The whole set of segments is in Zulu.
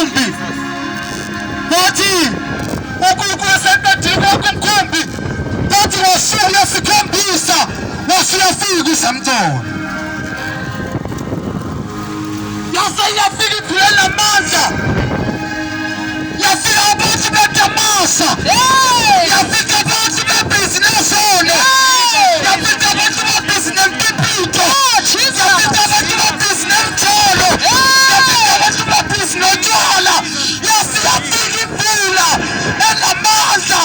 umkhumbi wathi uNkulunkulu eseqedile umkhumbi wathi ngosuku lwesikhombisa wasuyafika uSamsoni yafika ibhule lamandla yafika abantu beDamasa yafika abantu bebhizinisi yafika abantu bebhizinisi Mpipito yafika abantu bebhizinisi Mtholo yafika abantu bebhizinisi Tshwala yafika ibhula elamandla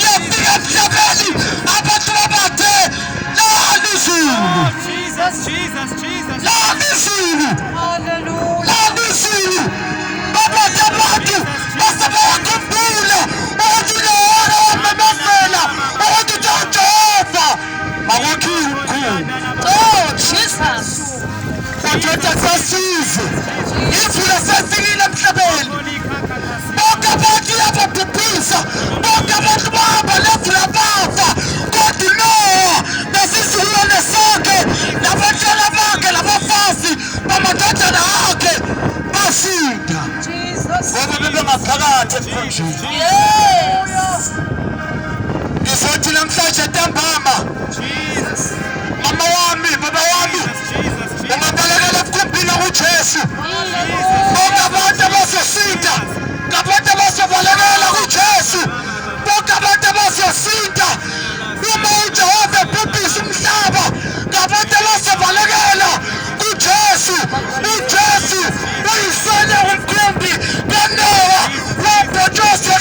yafika emhlabeni abantu babathe lali izulu lali izulu lali izulu babathe abantu basebeyakhumbula ukuthi uNohara wamemezela ukuthi uJehova akukhiwe umkhumbi. Bathetha sasize imvula sesilile emhlabeni bonke abantu iyababhubhisa bonke abantu bahamba lemvula bafa kodwa uNoha nesizukulwane sakhe nabantwana bakhe nabafazi bamadodana akhe basinda ngoba bebengaphakathi emkhunjini. Ngizothi namhlanje ntambama mama wami baba wami ungabalekela emkhumbini kuJesu bonke abantu abazosinda ngabantu abazobalekela kuJesu bonke abantu abazosinda uma uJehova ebhubhisa umhlaba ngabantu abazobalekela kuJesu. uJesu uyisona umkhumbi kaNoha wabhotshozwa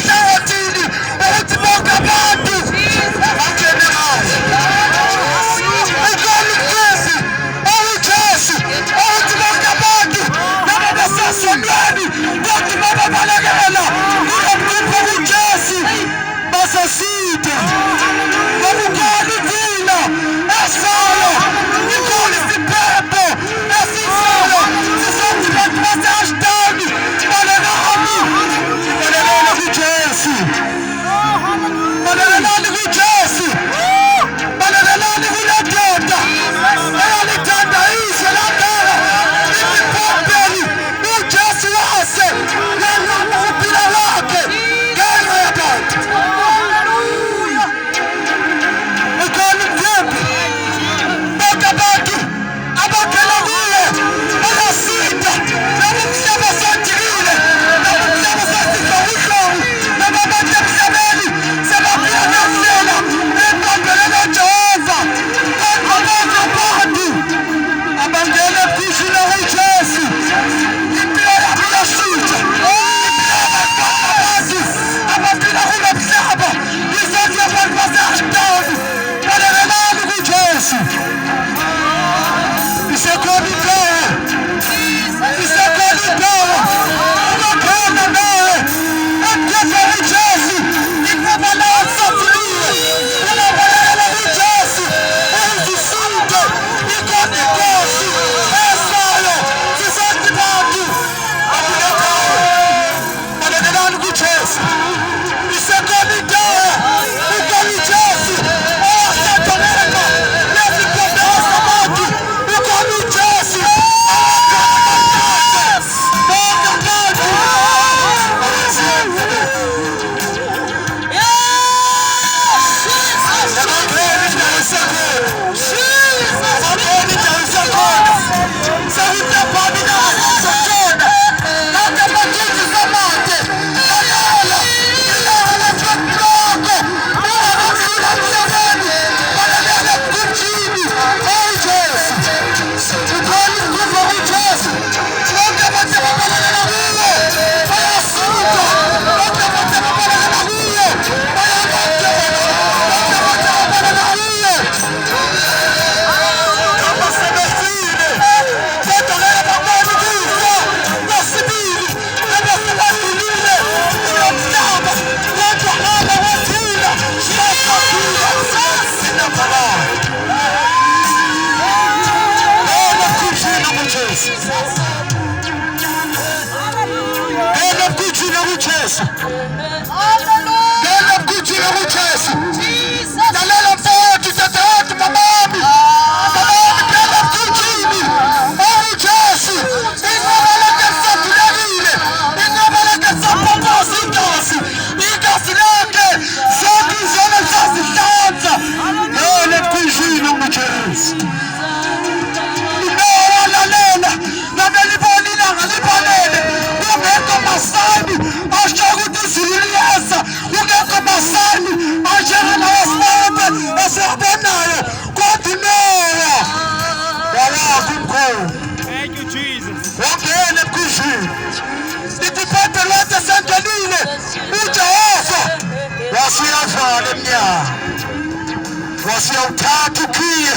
wasiyawuthatha ukhiye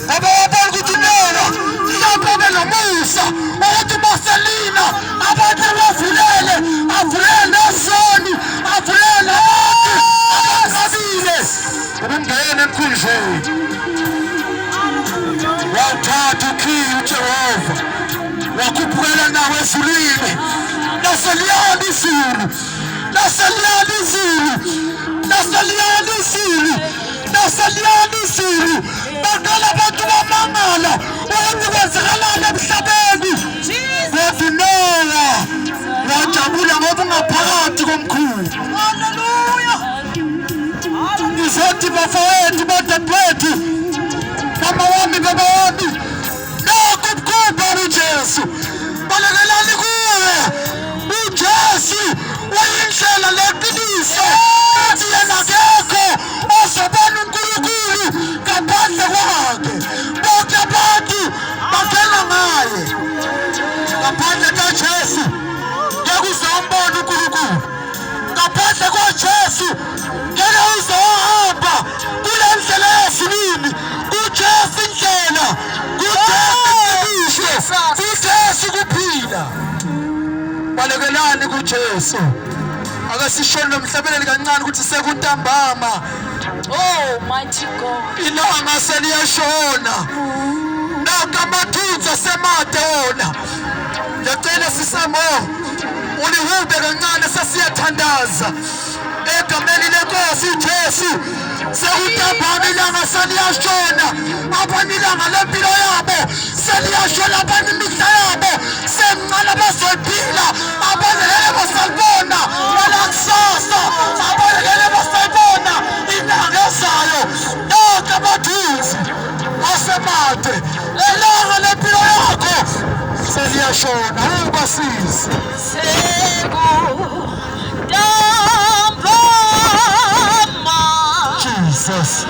ngoba wabona ukuthi nela lapho belomusa ukuthi baselina abantu bavulele nezoni avulele abaqabile ukungena emkhunjeni wawuthatha ukhiye uJehova wakhuphukela nawe ezulwini laseliyana izulu baqala abantu bamangala ukuthi kwenzakalani emhlabeni kodwa Nowa wajabula ngoba ungaphakathi komkhulu. Haleluya! Ngizothi bafowethu badadewethu mama wami baba wami nakho ukukhupha uJesu balekelani kuwe uJesu wayindlela leqiniso ethi yena akekho ozobona uNkulunkulu ngaphandle kwakhe bonke abantu bangena ngaye ngaphandle kaJesu ngeke uzombona uNkulunkulu ngaphandle kwaJesu ngeke uzohamba kule ndlela yesibini kuJesu indlela kuJesu kuphila balekelani kuJesu akasishone nomhlabeleli kancane ukuthi sekuntambama. Oh mighty God, ilanga seliyashona nakamathunzi semade wona ngicela sisamo ulihube kancane sesiyathandaza egameni lenkosi uJesu sekuntambama ilanga seliyashona abantu ilanga lempilo yabo seliyashona abantu imihla yabo semncane bazophila abalele basalibona walakusasa abalele basalibona ilanga ezayo nonke abathunzi asemade ilanga lempilo yakho seliyashona ubasize Jesus.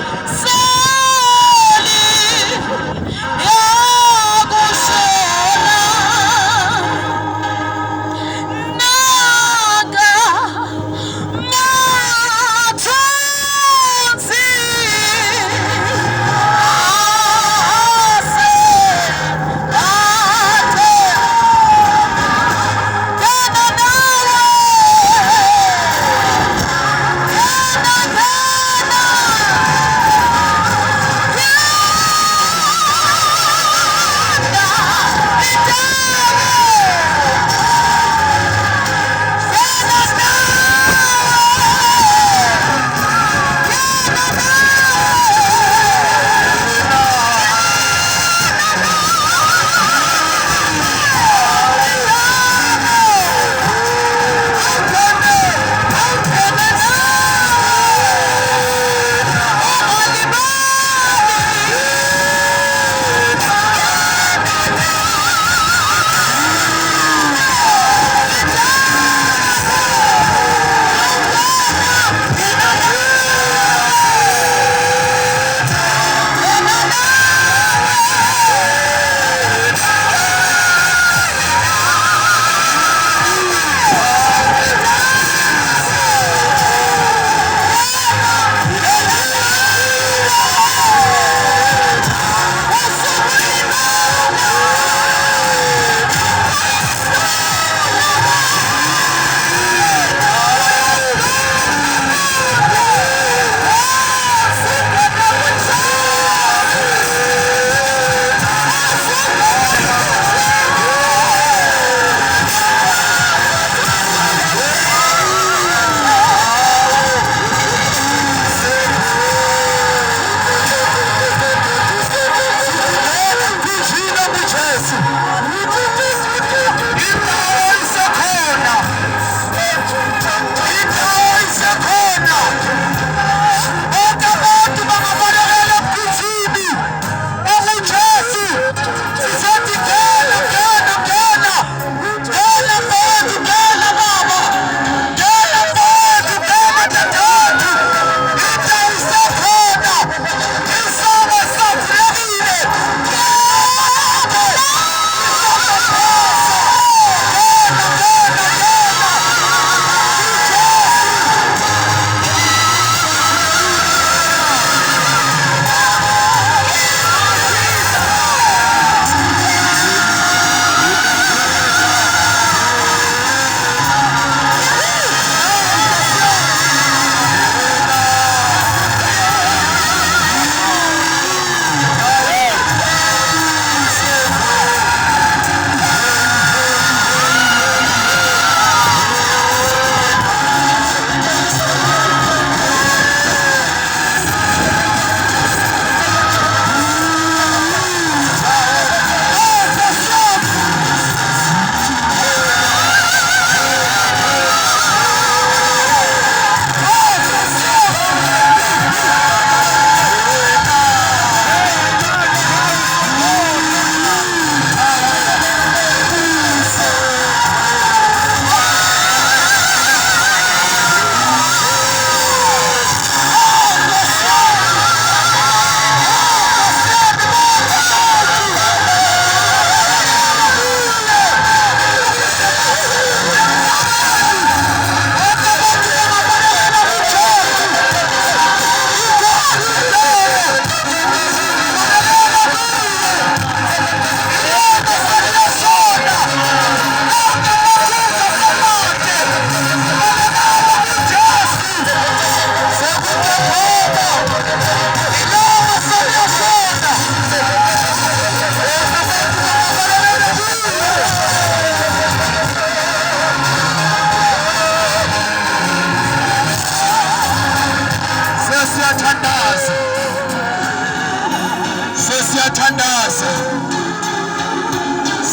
Sesiyathandaza,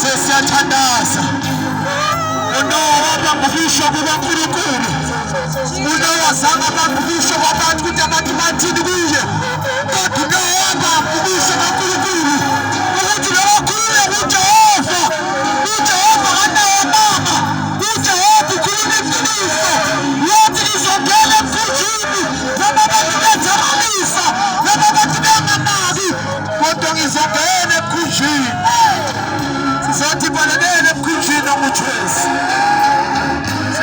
sesiyathandaza. Unoba ngubisho kukaNkulunkulu.